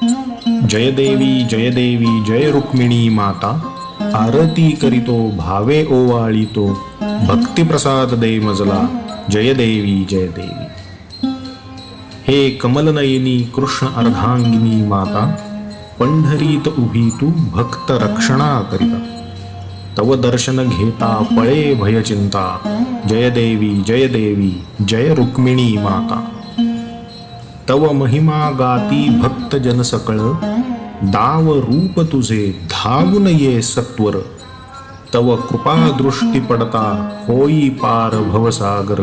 जय देवी जय रुक्मिणी माता, आरती करीतो भावे ओवाळीतो, भक्तिप्रसाद दे मजला, जय देवी जय देवी. हे कमलनयनी कृष्ण अर्धांगिनी माता, पंढरीत उभी तू भक्त रक्षणा करिता, तव दर्शन घेता पळे भयचिंता, जय देवी जय रुक्मिणी माता. तव महिमा गाती भक्त जन सकळ, दाव रूप तुझे धावून ये सत्वर, तव कृपा दृष्टी पडता होई पार भवसागर,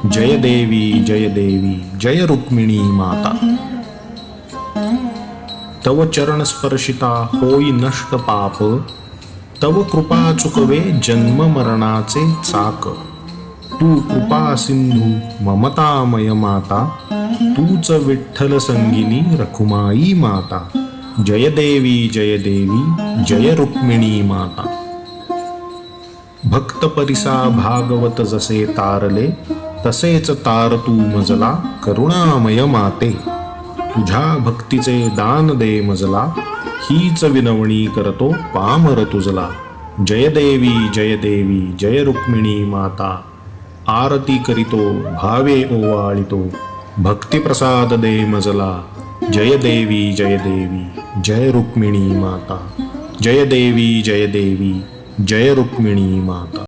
जय देवी जय रुक्मिणी माता. तव चरण स्पर्शिता होई नष्ट पाप, तव कृपा चुकवे जन्म मरणाचे चाक, तू कृपा सिंधू ममतामय माता, तूच विठ्ठल संगिनी रखुमाई माता, जय देवी जय रुक्मिणी माता. भक्त परिसा भागवत जसे तारले, तसेच तार तू मजला करुणामय माते, तुझ्या भक्तीचे दान दे मजला, हीच विनवणी करतो पामर तुझला, जय देवी जय रुक्मिणी माता. आरती करीतो भावे ओवाळितो, भक्तिप्रसाद दे मजला, जय देवी जय रुक्मिणी माता, जय देवी जय रुक्मिणी माता.